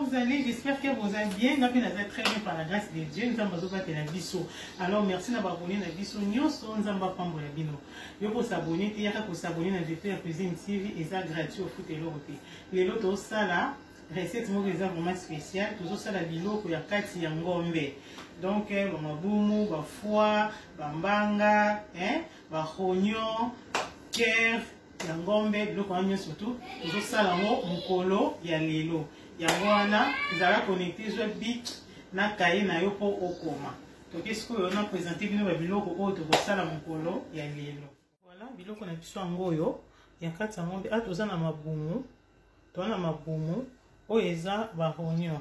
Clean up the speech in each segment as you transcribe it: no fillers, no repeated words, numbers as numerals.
vous allez? J'espère que vous allez bien. Nous allons très bien par la grâce de Dieu. Nous allons battre la biso. Alors, merci d'avoir abonné à la biso. Nous allons prendre la bino. Vous pouvez s'abonner. Il y a pour s'abonner à la Cuisine TV et ça gratuit au foot et l'autre. Les lotos, ça là, recette vraiment spéciale. Toujours ça la bilo pour y a 4 yangombe. Donc, maboumou, foie, bambanga, rognon, cœur. Yangombe biloko wana surtout tozosala yango mokolo ya lelo yango wana ezala connecté zwa bic na kaye na yo mpo okoma toke sikoyo na présente bino babiloko oyo tokosala mokolo ya lelo. Voilà biloko na biso yango oyo ya kati ya ngombe a toza na mabumu oyo eza barognon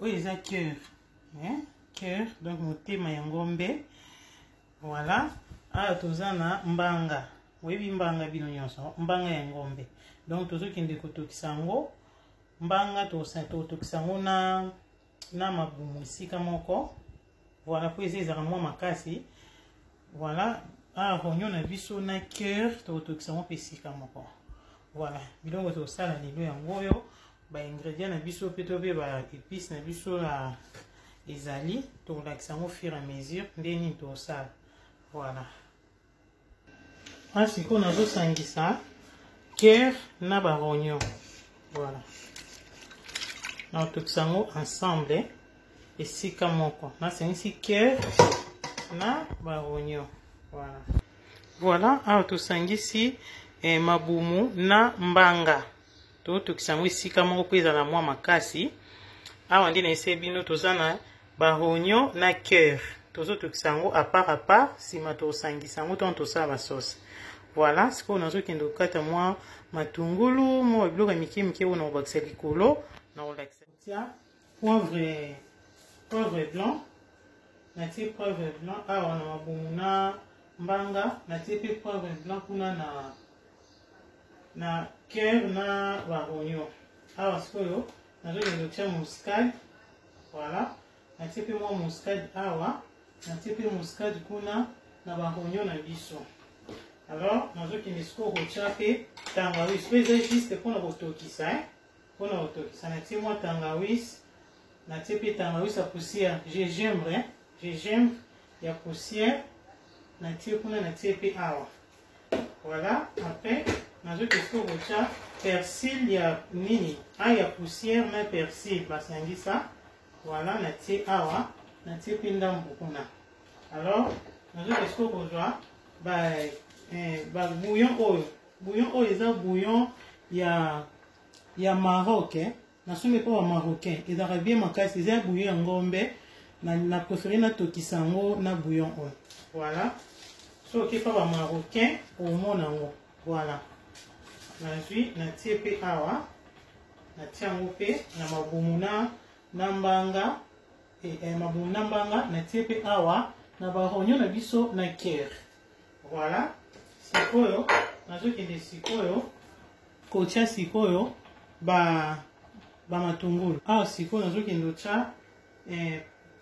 oyo eza cœur donc motema ya ngombe. Voilà a toza na mbanga oyebi mbanga bino nyonso mbanga ya ngombe donc tozokende kotokisa yango mbanga totokisa yango na mabumu esika moko. Voilà po eza ezaka mwa makasi. Voilà rognon na biso na cœur totokisa yango mpe esika moko. Voilà biloko tosala lelo yango oyo baingrédient na biso mpe to mpe baépice na biso na ezali tolakisa yango fur et à mesure nde nini tosala. Voilà. Ainsi qu'on a ça cœur na barognon. Voilà. On tout ça ensemble et si comme quoi. Là c'est ici cœur na barognon. Voilà. Voilà. Alors tout ça ici mabumu na mbanga. Tout ça ici comme on peut la moi makasi. Ah on dit na bino tout ça na barognon na cœur. Tout ça à part si ma to sangisa ngoto to ça la sauce. Voilà ce qu'on a zo kendo kata moi matungulu mo biloko miki on a bakisa likolo na relaxa tia poivre blanc na ti poivre blanc awa na mabumu na mbanga na ti pe poivre blanc kuna na cœur na barognon awa sikoyo na zo kendo tia muscade. Voilà na ti pe mo muscade awa na ti pe muscade kuna na barognon na biso. Alors, nous avons une escroc au chape, tangaouis, c'est juste pour nous autokisa, pour nous autokisa. Na tiens moi tangaouis, na tiens pe tangaouis à poussière, gingembre, y a poussière, na tiens pour na tiens pe awa. Voilà. Après, nous avons une escroc au chape, persil y a nini, y a poussière mais persil, parce qu'on dit ça. Voilà, na tiens awa, na tiens pe ndambo kuna. Alors, nous avons une escroc au chape, bouillon oyo eza bouillon ya Maroc na somme pas marocain ezaka bien makasi eza bouillon ya ngombe na préféré na tokisa ngo na bouillon oyo. Voilà so ke pas marocain au mona ngo. Voilà na jus na tie pe awa na tiango pe na mabumu na mbanga mabumu na mbanga na tie pe awa na barognon na biso na cœur. Voilà sikoyo nazokende sikoyo kotia sikoyo ba matungulu awa sikoyo nazokende otia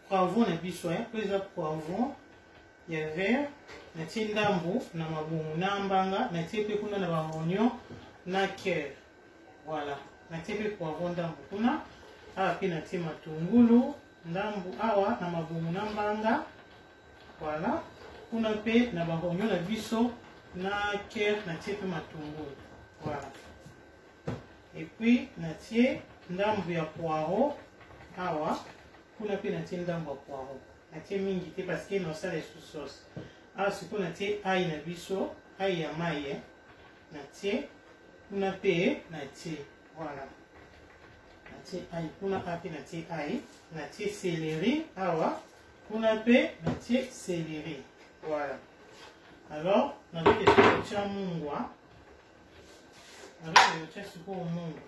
poivron na biso po eza poivron ya vert natie ndambu na mabumu na mbanga natie pe kuna na barognon na cœur. Voilà natie pe poivron ndambu kuna awa pe natie matungulu ndambu awa na mabumu na mbanga. Voilà kuna pe na barognon na biso na cœur natie pe matungulu. Voilà et puis natie ndambu ya poireau awa kuna pe natie ndambu ya poireau natie mingi te parce que nosala sous sauce. Awa sikoyo natie ail na biso ail ya mai natie kuna pe natie. Voilà natie ail kuna pe natie ail natie céleri awa kuna pe natie céleri. Voilà. Alors, nous avons des petits mungwa. Nous avons des petits mungwa.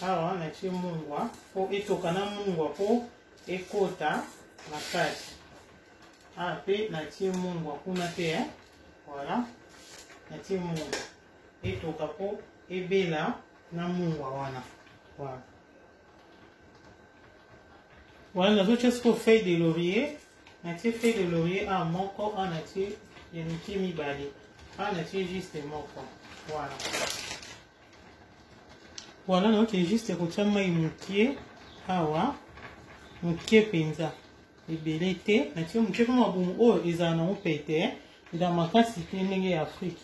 Alors, on a des mungwa. Pour étokana mungwa pour écota la cage. Ah, puis, on a des mungwa pour nater. Voilà. On a des mungwa. Étoka pour ebela na mungwa wana. Voilà. Voilà, nous avons des feuilles de laurier. Natie feuille de laurier à moko en natie ya miki mibale en natie juste moko. Voilà Voilà, donc juste kotia mai mukie awa mukie penza ebele te na tie mukie kama boum oyo ezala na mopete eza makasi te ndenge ya Afrique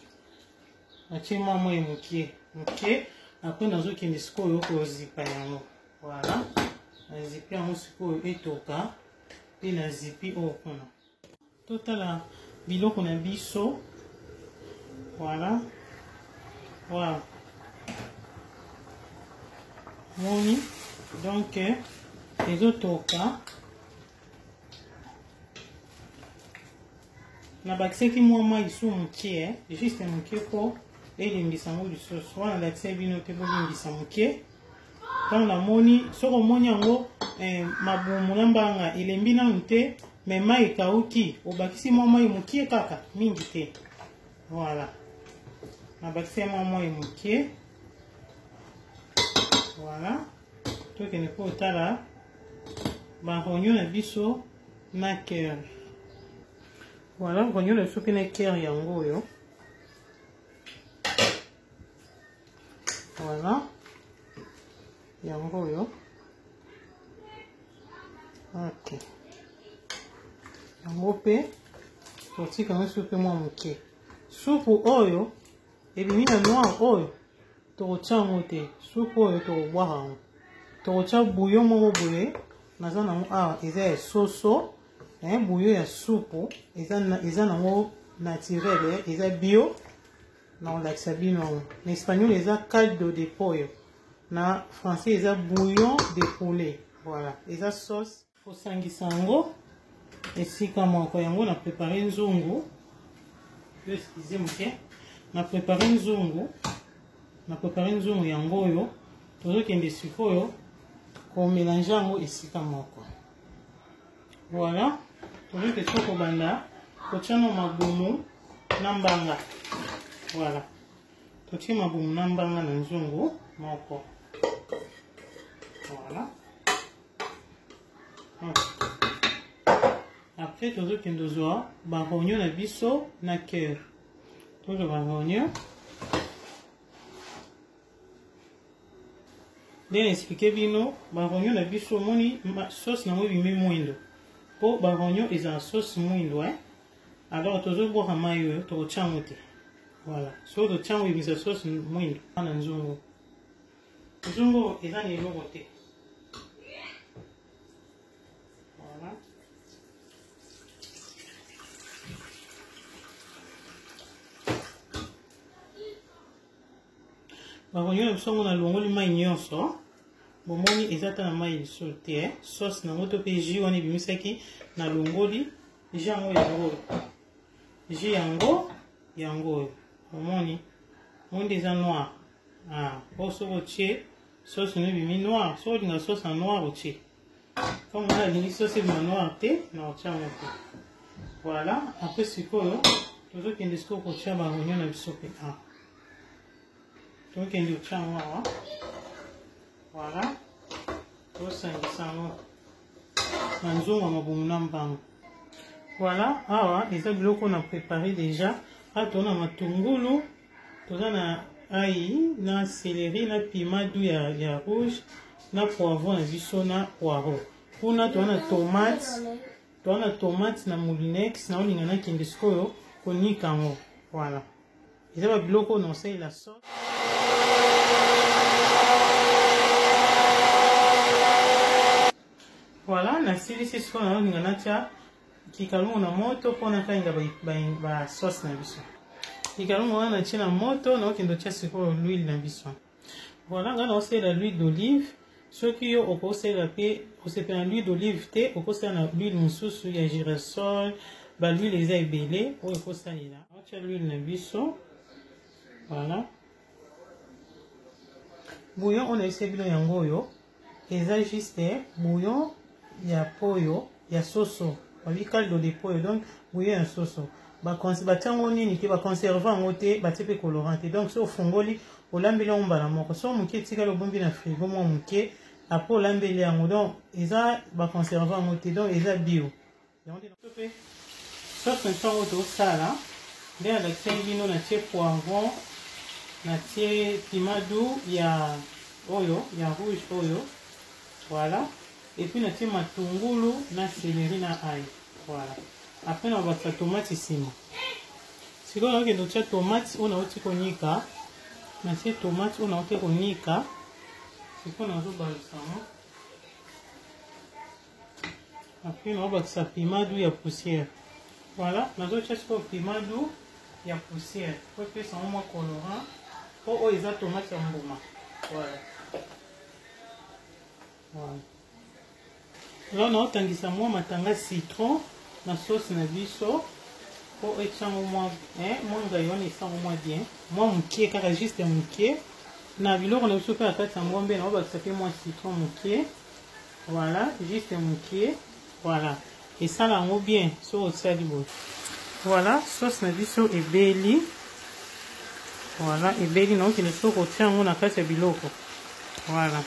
na tie mai mukie après nazokende sikoyo kozipa yango. Voilà, nazipi yango sikoyo etoka mpe nazipi oyo kuna totala biloko na biso. Voilà, wow, moni donc ezotoka na bakisaki mwa isu mokie juste mokie po elimbisa yango lisusu wana lakisa bino mpe bolimbisa mokie. Ntango namoni soki omoni yango mabumu na mbanga elembi nanu te me mai ekauki obakisi mwa mai mokie kaka mingi te. Voilà, nabakisi mwa mai mokie. Voilà, tokende mpo otala barogno na biso na cœur. Voilà, rogno na biso mpe na cœur yango oyo. Voilà, yango oyo. Ok, yango mpe totika yango supe mwa moke. Supu oyo ebimi na noir oyo tokotia yango te. Supu oyo tokobwaka yango, tokotia bouillon moko boye. Naza nango awa eza ya soso, bouillon ya supu eza nango naturel, eza bio. nakolakisa bino yango. Na espagnol eza caldo de pollo, na français eza bouillon de poulet. Voilà, eza sauce kosangisa yango esika moko. Yango na prépare nzungu, excusez moke, na prépare nzungu yango oyo tozokende sikoyo komélange yango esika moko. Voilà, tozokende sikoyo kobanda kotia no mabumu na mbanga. Voilà, totie mabumu na mbanga na nzungu moko. Voilà, après tozokende ozwa barogno na biso na cœur. Tozwa barogno ndenge expliqué bino. Barogno na biso moni sauce nango ebimi mwindo po barogno eza sauce mwindo alors tozobwaka mai oyo tokotia yango te. Voilà, so totia yango ebimisa sauce mwindo na nzungu. Nzungu eza na eloko te. Voilà, barogno na biso ngo na longoli mai nyonso. Bomoni eza ta na mai lisusu te. Sauce nango to mpe jus wana ebimisaki na longoli jus yango yango oyo. Jus yango oyo omoni mondi eza noir. Po soki otie sauce no ebimi noir, soki olinga sauce na noir otie. Comme wana alingi sauce ebima noir te na otia yango te. Voilà, après sikoyo tozokende sikoyo kotia barogno na biso mpe tokende otia yango awa. Voilà, tosangisa yango na nzungu ya mabumu na mbango. Voilà, awa eza biloko na préparé déjà. Awa tona matungulu, toza na ail na céleri na piment doux ya rouge na poivron na biso na poireau. Kuna toza na tomate na moulinex na olinga na kende sikoyo konika yango. Voilà, eza ba biloko na osalela sauce. Voilà, nasilisi sikoyo na olinga natia kikalungu na moto mpona kalinga ba sauce na biso. Kikalungu wana natie na moto na okende otia sikoyo l'huile na biso. Voilà, nga na osalela l'huile d'olive. Soki yo okosalela mpe osepela na l'huile d'olive te, okosala na l'huile mosusu ya girasol, ba l'huile eza ebele oyo ekosalela. Otia l'huile na biso. Voilà, bouillon on a essayé bino yango oyo eza juste bouillon ya pollo ya soso, babi caldo de pollo, donc bouillon ya soso. Batiango nini te, baconserve yango te, batie pe colorant te. Donc so ofungoli olambeli yango mbala moko, so moke etikali obombi na frigo mwa moke apres olambeli yango. Donc eza baconserve yango te, donc eza bio. Sauce ntango tosala nde alakisaki bino natie poivron, natie piment doux ya oyo ya rouge oyo. Voilà. Et puis natie matungulu na céleri na ail. Voilà. Après na bakisa tomate sima. Siko na ke docha tomate ona oti konika. Natie tomate ona oti konika. Siko na zo balisa mo. Après na bakisa pimadu ya poussière. Voilà, nazo tia siko pimadu ya poussière. Pour que ça moins colorant. Pour eux, ils ont tomate en mbuma. Voilà. Voilà. Là, on a tangisa moi matanga citron na sauce na biso. Pour eux, ça moins moi ngayon et ça moins bien. Moi mukie car juste mukie. Na bilo on a aussi fait la tête en ngombe na ba ça fait moins citron mukie. Voilà, juste mukie. Voilà. Et ça là on bien sur ça du bon. Voilà, sauce na biso et belly. Voilà, et belly non qui ne faut retirer on a fait biloko. Voilà.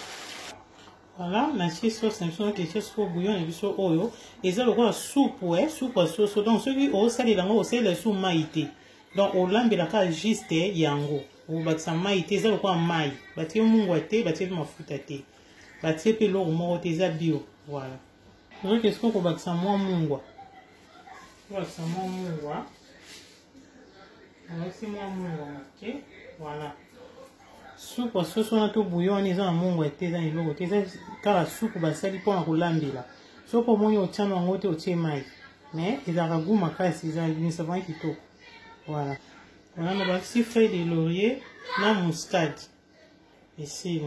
Voilà, la sauce na biso qui est pour bouillon na biso oyo, et ça le quoi soupe ouais, soupe sauce. Donc celui au sali dango au sali la soupe maïté. Donc au lambe la ka juste yango. Ou bakisa maïté ça le quoi maï. Batie mungwate, batie mafuta te. Batie pe lo mo teza bio. Voilà. Donc qu'est-ce qu'on bakisa moi mungwa. Voilà, ça m'a mouva. Alors, c'est moi mouva, ok. Voilà. Soupe, sauce, on a tout bouillon, ils ont un mouva, ils ont un logo. Car la soupe, ça dit pour un roulambi là. Sauf pour moi, au tient en haut, au tient maïs. Mais, ils ont un goût, ma casse, ils ont une savane qui tourne. Voilà. Voilà, on a 6 feuilles de laurier, la muscade. Ici.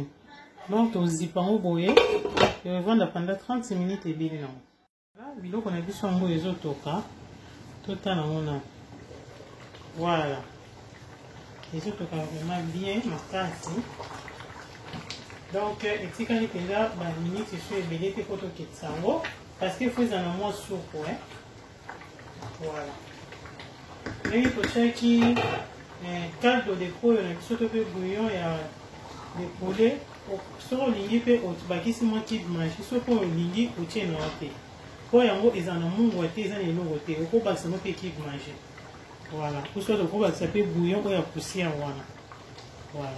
Donc, aux zipans au bouillé, et on va pendant 30 minutes et bien. Voilà, biloko on a vu son goût les autres cas. Tout le temps, on a. Voilà. Les autres cas vraiment bien, ma casse. Donc, et si quand il est là, ma minute, je suis ébélé, c'est pour tout quitter ça. Parce qu'il faut en moins soupe, ouais. Voilà. Et il faut chercher caldo de poulet, on a surtout peu bouillon et de poulet. Sur le ligne, il faut que si moi qui mange, sur le ligne, il faut que pour yango ils en ont mon côté ils en ont l'autre côté au coup bah ça me fait qui manger voilà pour ça le coup bah ça peut bouillon ou ya poussière voilà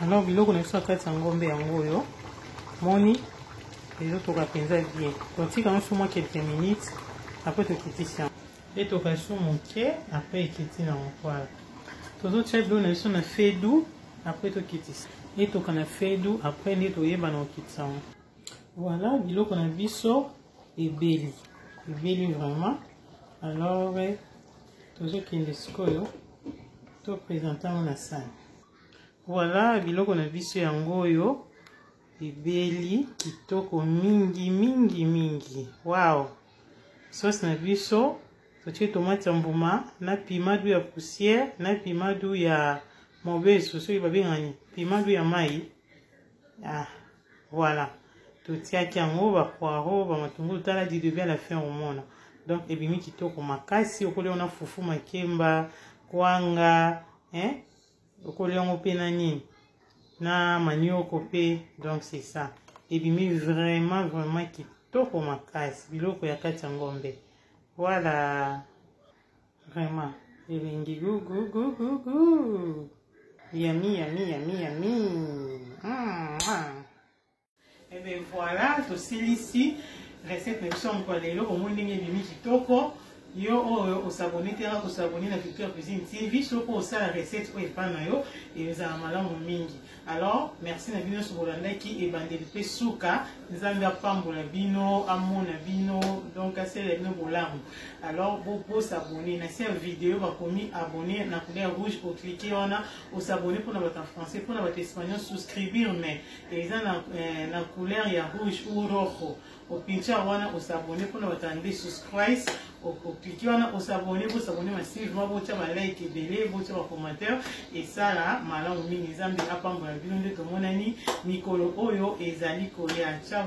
alors biloko na biso kati ngombe yango yo moni les autres ka penza bien donc si quand on quelques minutes après tu quittes ça et tu vas sur mon pied après quitter na voilà tout autres chef na biso na fait doux après tu quittes ça et tu kana fait doux après ni to yeba na quitte ça voilà biloko na biso et belly vraiment alors toujours qu'il est tout présentant la salle voilà biloko na biso yango yo et belly kitoko mingi wow sauce na biso totie tomate mbuma na pimadu ya poussière na pimadu ya mobeso so iba bengani pimadu ya mai ah voilà tout tiaki yango ba poireau ba matungulu tala di de bien la fin au monde donc ebimi kitoko makasi okole ona fufu makemba kwanga okole ngo pe na nini na manioko pe donc c'est ça ebimi vraiment kitoko makasi biloko ya kati ya ngombe voilà vraiment elengi gu yummy Et bien voilà, tout ici, recette de son poêlée, au moins il y a des kitoko. Yo au s'abonner, au s'abonner à Victoire Cuisine TV, sauf pour ça la recette au épanayo et les amalams mingi. Alors, merci na bino sobolanda qui est bandé de souka, nous avons pambola bino, amona bino, donc assez les bino bolam. Alors, vous s'abonner, na cette vidéo va commis abonner na couleur rouge pour cliquer on a au s'abonner pour notre français, pour notre espagnol souscrire mais et ça na couleur ya rouge ou rojo. Au pincha wana au s'abonner pour notre anglais subscribe. Au cliquer on a au s'abonner pour s'abonner massivement pour faire like et belé pour faire commentaire et ça là malang mini zambi apamba bino de tomonani Nicolo Oyo et Zali Korea ciao